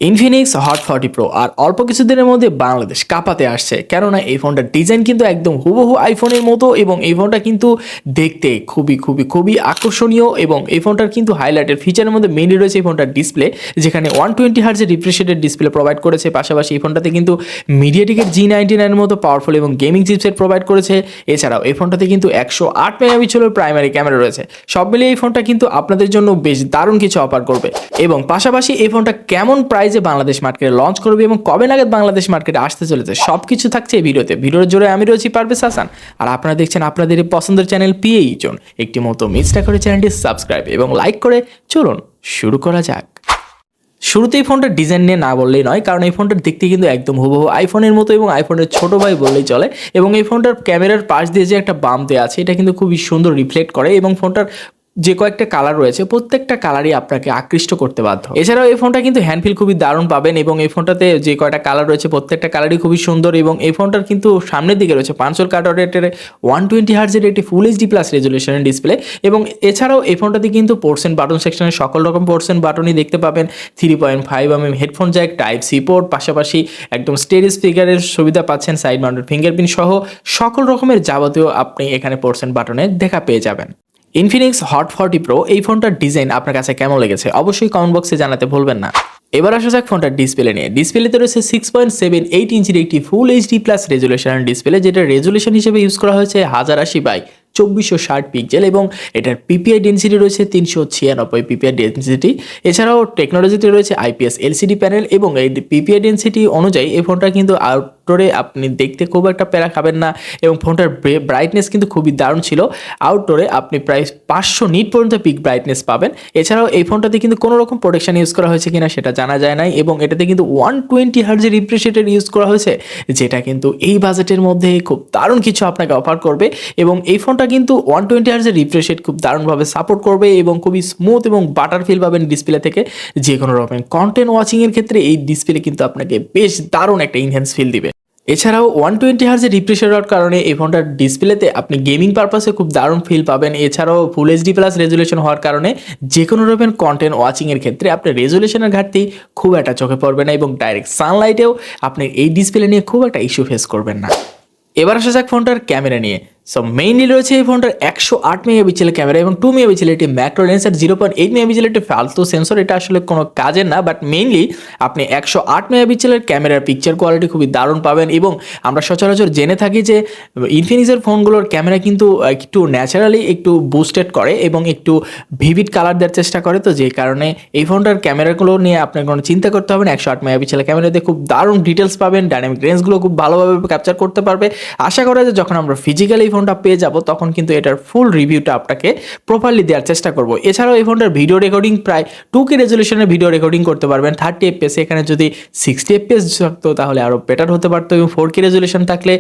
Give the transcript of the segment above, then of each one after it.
Infinix hot 40 pro আর অল্প কিছুদিনের মধ্যে বাংলাদেশ কাঁপাতে আসছে, কেননা এই ফোনটার ডিজাইন কিন্তু একদম হুবহু আইফোনের মতো এবং এই ফোনটা কিন্তু দেখতে খুবই আকর্ষণীয় এবং এই ফোনটার কিন্তু হাইলাইটের ফিচারের মধ্যে মেইনলি রয়েছে এই ফোনটার ডিসপ্লে, যেখানে 120 হার্জের রিফ্রেশ রেটের ডিসপ্লে প্রোভাইড করেছে। পাশাপাশি এই ফোনটাতে কিন্তু মিডিয়াটেকের G99 মতো পাওয়ারফুল এবং গেমিং চিপসেট প্রোভাইড করেছে। এছাড়াও এই ফোনটাতে কিন্তু 108 মেগাপিক্সেলের প্রাইমারি ক্যামেরা রয়েছে। সব মিলিয়ে এই ফোনটা কিন্তু আপনাদের জন্য বেশ দারুণ কিছু অফার করবে। এবং পাশাপাশি এই ফোনটা কেমন প্রাইসে বাংলাদেশ মার্কেটে লঞ্চ করবে এবং কবে নাগাদ বাংলাদেশ মার্কেটে আসতে চলেছে সবকিছু থাকছে এই ভিডিওতে। ভিডিওর জোরে আমি রয়েছি পারভেজ হাসান, আর আপনারা দেখছেন আপনাদের এই পছন্দের চ্যানেল পিএই জোন। একটি মতো মিসটা করে চ্যানেলটি সাবস্ক্রাইব এবং লাইক করে চলুন শুরু করা যাক। শুরুতেই ফোনটার ডিজাইন নিয়ে না বললেই নয়, কারণ এই ফোনটার দেখতে কিন্তু একদম হুবহু আইফোনের মতো এবং আইফোনের ছোট ভাই বললেই চলে। এবং এই ফোনটার ক্যামেরার পাশ দিয়ে যে একটা বাম্প দেওয়া আছে এটা কিন্তু খুবই সুন্দর রিফ্লেক্ট করে এবং ফোনটার যে কয়েকটা কালার রয়েছে প্রত্যেকটা কালারই আপনাকে আকৃষ্ট করতে বাধ্য। এছাড়াও এই ফোনটা কিন্তু হ্যান্ডফিল খুবই দারুণ পাবেন এবং এই ফোনটাতে যে কয়টা কালার রয়েছে প্রত্যেকটা কালারই খুবই সুন্দর। এবং এই ফোনটার কিন্তু সামনের দিকে রয়েছে 500 কাট রেটের 120 হার্জের একটি ফুল এইচডি প্লাস রেজুলেশনের ডিসপ্লে। এবং এছাড়াও এই ফোনটাতে কিন্তু পোর্টস বাটন সেকশনের সকল রকম পোর্টস বাটনই দেখতে পাবেন। 3.5mm headphone jack, type C port, পাশাপাশি একদম স্টেরিও স্পিকারের সুবিধা পাচ্ছেন, সাইড মাউন্টেড ফিঙ্গারপ্রিন্ট সহ সকল রকমের যাবতীয় আপনি এখানে পোর্টস বাটনে দেখা পেয়ে যাবেন। ইনফিনিক্স হট 40 প্রো এই ফোনটার ডিজাইন আপনার কাছে কেমন লেগেছে অবশ্যই কমেন্ট বক্সে জানাতে ভুলবেন না। এবার আসা যাক ফোনটার ডিসপ্লে নিয়ে। ডিসপ্লেতে রয়েছে 6.78 ইঞ্চির একটি ফুল এইচডি প্লাস রেজুলেশনের ডিসপ্লে, যেটা রেজুলেশন হিসেবে ইউজ করা হয়েছে 1080x2460 পিক্সেল এবং এটার পিপিআই ডেন্সিটি রয়েছে 396 পিপিআই ডেন্সিটি। এছাড়াও টেকনোলজিতে রয়েছে আইপিএস এলসিডি প্যানেল এবং এই পিপিআই ডেন্সিটি অনুযায়ী এই ফোনটা কিন্তু আউটডোরে আপনি দেখতে খুব একটা প্যারা খাবেন না এবং ফোনটার ব্রাইটনেস কিন্তু খুবই দারুণ ছিল। আউটডোরে আপনি প্রায় 500 নিট পর্যন্ত পিক ব্রাইটনেস পাবেন। এছাড়াও এই ফোনটাতে কিন্তু কোনো রকম প্রোটেকশন ইউজ করা হয়েছে কিনা সেটা জানা যায় নাই এবং এটাতে কিন্তু 120 হার্জের রিফ্রেশ রেট ইউজ করা হয়েছে, যেটা কিন্তু এই বাজেটের মধ্যে খুব দারুণ কিছু আপনাকে অফার করবে। এবং এই ফোনটা কিন্তু 120 হার্জের রিফ্রেশ রেট খুব দারুণভাবে সাপোর্ট করবে এবং খুবই স্মুথ এবং বাটার ফিল পাবেন ডিসপ্লে থেকে। যে কোনো রকম কন্টেন্ট ওয়াচিংয়ের ক্ষেত্রে এই ডিসপ্লে কিন্তু আপনাকে বেশ দারুণ একটা ইনহ্যান্স ফিল দিবে। এছাড়াও 120 হার্জের রিফ্রেশ রেটের কারণে এই ফোনটার ডিসপ্লেতে আপনি গেমিং পারপাসে খুব দারুণ ফিল পাবেন। এছাড়াও ফুল এইচডি প্লাস রেজুলেশন হওয়ার কারণে যে কোনো রকম কন্টেন্ট ওয়াচিংয়ের ক্ষেত্রে আপনার রেজুলেশনের ঘাটতি খুব একটা চোখে পড়বে না এবং ডাইরেক্ট সানলাইটেও আপনি এই ডিসপ্লে নিয়ে খুব একটা ইস্যু ফেস করবেন না। এবার আসা যাক ফোনটার ক্যামেরা নিয়ে। সো মেইনলি রয়েছে এই ফোনটার 108 মেগাপিক্সেলের ক্যামেরা এবং 2 মেগাপিক্সেলের একটি ম্যাক্রো লেন্স আর 0.8 মেগাপিক্সেলের একটি ফালতু সেন্সর। এটা আসলে কোনো কাজের না, বাট মেইনলি আপনি 108 মেগাপিক্সেলের ক্যামেরার পিকচার কোয়ালিটি খুবই দারুণ পাবেন। এবং আমরা সচরাচর জেনে থাকি যে ইনফিনিক্সের ফোনগুলোর ক্যামেরা কিন্তু একটু ন্যাচারালি একটু বুস্টেড করে এবং একটু ভিভিড কালার দেওয়ার চেষ্টা করে। তো যে কারণে এই ফোনটার ক্যামেরাগুলো নিয়ে আপনার কোনো চিন্তা করতে হবে না। 108 মেগাপিক্সেলের ক্যামেরাতে খুব দারুণ ডিটেলস পাবেন, ডাইনামিক রেঞ্জগুলো খুব ভালোভাবে ক্যাপচার করতে পারবে। আশা করা যায় যখন আমরা ফিজিক্যালি ফোনটা পেয়ে যাব তখন কিন্তু এটার ফুল রিভিউটা আপনাকে প্রপারলি দেওয়ার চেষ্টা করব। এছাড়াও এই ফোনটার ভিডিও রেকর্ডিং প্রায় 2K রেজুলেশনের ভিডিও রেকর্ডিং করতে পারবেন 30 FPS। এখানে যদি 60 FPS থাকতো তাহলে আরও বেটার হতে পারতো এবং 4K রেজুলেশন থাকলে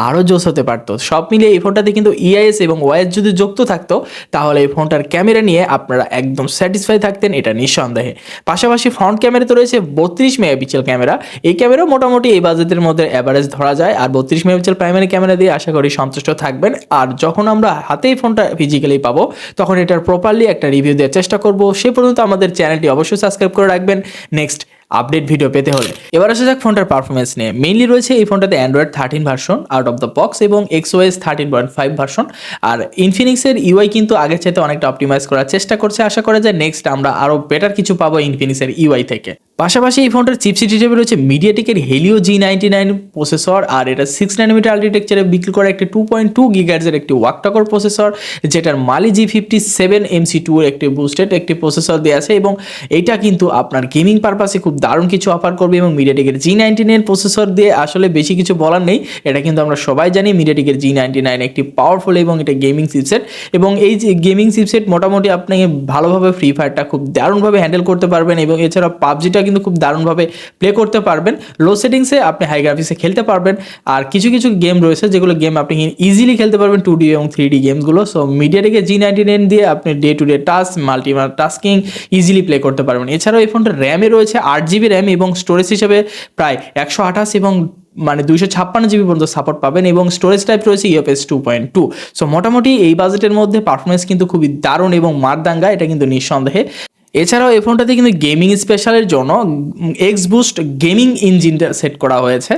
আরও জোস হতে পারতো। সব মিলিয়ে এই ফোনটাতে কিন্তু ইআইএস এবং ওয়াইএস যদি যুক্ত থাকতো তাহলে এই ফোনটার ক্যামেরা নিয়ে আপনারা একদম স্যাটিসফাই থাকতেন, এটা নিঃসন্দেহে। পাশাপাশি ফ্রন্ট ক্যামেরাতে রয়েছে 32 মেগাপিক্সেল ক্যামেরা। এই ক্যামেরা মোটামুটি এই বাজেটের মধ্যে অ্যাভারেজ ধরা যায়, আর 32 মেগাপিক্সেল প্রাইমারি ক্যামেরা দিয়ে আশা করি সন্তুষ্ট থাকবেন। আর যখন আমরা হাতেই ফোনটা ফিজিক্যালি পাবো তখন এটার প্রপারলি একটা রিভিউ দেওয়ার চেষ্টা করব। সে পর্যন্ত আমাদের চ্যানেলটি অবশ্যই সাবস্ক্রাইব করে রাখবেন নেক্সট আপডেট ভিডিও পেতে হলে। এবার আসা যাক ফোনটার পারফরমেন্স নিয়ে। মেইনলি রয়েছে এই ফোনটাতে Android 13 version out of the box এবং XOS 13.5 ভার্সন। আর ইনফিনিক্সের ইউআই কিন্তু আগের চাইতে অনেকটা অপটিমাইজ করার চেষ্টা করছে। আশা করা যায় নেক্সট আমরা আরও বেটার কিছু পাবো ইনফিনিক্সের ইউআই থেকে। পাশাপাশি এই ফোনটার চিপসেট হিসেবে রয়েছে মিডিয়াটেকের হেলিও G99 প্রসেসর, আর এটা 6 ন্যানোমিটার আর্কিটেকচারে বিক্রি করা একটি 2.2 গিগাহার্টজের একটি ওয়াকটকর প্রসেসর, যেটার মালি G57 MC2 এর একটি বুস্টেড একটি প্রসেসর দেওয়া আছে। এবং এটা কিন্তু আপনার গেমিং পারপাসে খুব দারুণ কিছু অফার করবে এবং মিডিয়াটেকের G99 প্রসেসর দিয়ে আসলে বেশি কিছু বলার নেই। এটা কিন্তু আমরা সবাই জানি মিডিয়াটেকের G99 একটি পাওয়ারফুল এবং এটা গেমিং চিপসেট। এবং এই যে গেমিং চিপসেট মোটামুটি আপনি ভালোভাবে ফ্রি ফায়ারটা খুব দারুণভাবে হ্যান্ডেল করতে পারবেন এবং এছাড়া পাবজিটা কিন্তু খুব দারুণভাবে প্লে করতে পারবেন। লো সেটিংসে আপনি হাই গ্রাফিক্সে খেলতে পারবেন। আর কিছু কিছু গেম রয়েছে যেগুলো গেম আপনি ইজিলি খেলতে পারবেন 2D এবং 3D গেমসগুলো। সো মিডিয়াটেকের G99 দিয়ে আপনি day to day task tasking easily play করতে পারবেন। এছাড়াও এই ফোনটা র্যামে রয়েছে 8GB র্যাম এবং স্টোরেজ হিসেবে প্রায় 128 এবং 256 জিবি পর্যন্ত সাপোর্ট পাবেন এবং স্টোরেজ টাইপ রয়েছে UFS 2.2। সো মোটামুটি এই বাজেটের মধ্যে পারফরমেন্স কিন্তু খুবই দারুণ এবং মারদাঙ্গা, এটা কিন্তু নিঃসন্দেহে। এছাড়াও এই ফোনটাতে কিন্তু গেমিং স্পেশালের জন্য এক্স বুস্ট গেমিং ইঞ্জিনটা সেট করা হয়েছে,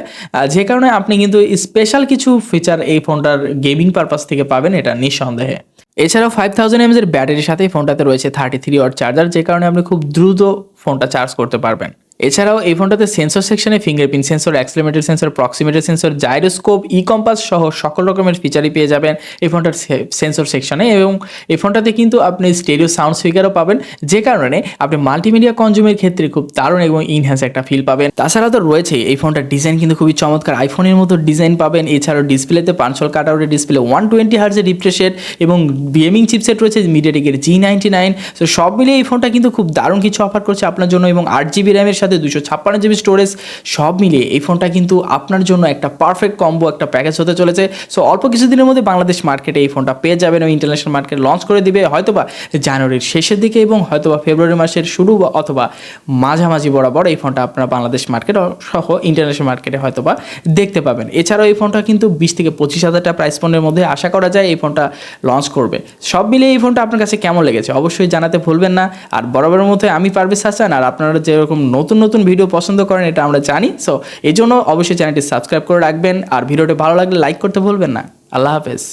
যে কারণে আপনি কিন্তু স্পেশাল কিছু ফিচার এই ফোনটার গেমিং পারপাস থেকে পাবেন, এটা নিঃসন্দেহে। এছাড়াও 5000 mAh এর ব্যাটারির সাথে ফোনটাতে রয়েছে 33 ওয়াট চার্জার, যে কারণে আপনি খুব দ্রুত ফোনটা চার্জ করতে পারবেন। এছাড়াও এই ফোনটাতে সেন্সর সেকশনে fingerprint sensor, accelerometer sensor, proximeter sensor, gyroscope, E compass সহ সকল রকমের ফিচারই পেয়ে যাবেন এই ফোনটার সেন্সর সেকশনে। এবং এই ফোনটাতে কিন্তু আপনি স্টেরিও সাউন্ড স্পিকারও পাবেন, যে কারণে আপনি মাল্টিমিডিয়া কনজিউমের ক্ষেত্রে খুব দারুণ এবং ইনহ্যান্স একটা ফিল পাবেন। তাছাড়া তো রয়েছে এই ফোনটার ডিজাইন কিন্তু খুবই চমৎকার, আইফোনের মতো ডিজাইন পাবেন। এছাড়াও ডিসপ্লেতে 500 কাটআউটের ডিসপ্লে, 120 হার্জের রিফ্রেশ রেট এবং গেমিং চিপসেট রয়েছে মিডিয়াটেকের G99। সো সব মিলিয়ে এই ফোনটা কিন্তু খুব দারুণ কিছু অফার করছে আপনার জন্য, এবং 8GB র্যামের সাথে 256GB স্টোরেজ, সব মিলিয়ে এই ফোনটা কিন্তু আপনার জন্য একটা পারফেক্ট কম্বো একটা প্যাকেজ হতে চলেছে। সো অল্প কিছুদিনের মধ্যে বাংলাদেশ মার্কেটে এই ফোনটা পেয়ে যাবেন এবং ইন্টারন্যাশনাল মার্কেট লঞ্চ করে দিবে হয়তোবা জানুয়ারির শেষের দিকে এবং হয়তোবা ফেব্রুয়ারি মাসের শুরু অথবা মাঝামাঝি বরাবর এই ফোনটা আপনারা বাংলাদেশ মার্কেট সহ ইন্টারন্যাশনাল মার্কেটে হয়তোবা দেখতে পাবেন। এছাড়াও এই ফোনটা কিন্তু 20 থেকে 25,000 টাকা প্রাইস পয়েন্টের মধ্যে আশা করা যায় এই ফোনটা লঞ্চ করবে। সব মিলিয়ে এই ফোনটা আপনার কাছে কেমন লেগেছে অবশ্যই জানাতে ভুলবেন না। আর বরাবরের মতো আমি পারভেজ হাসান, আর আপনারা যেরকম নতুন নতুন ভিডিও পছন্দ করেন এটা আমরা জানি। সো এই জন্য অবশ্যই চ্যানেলটি সাবস্ক্রাইব করে রাখবেন, আর ভিডিওটি ভালো লাগলে লাইক করতে ভুলবেন না। আল্লাহ হাফেজ।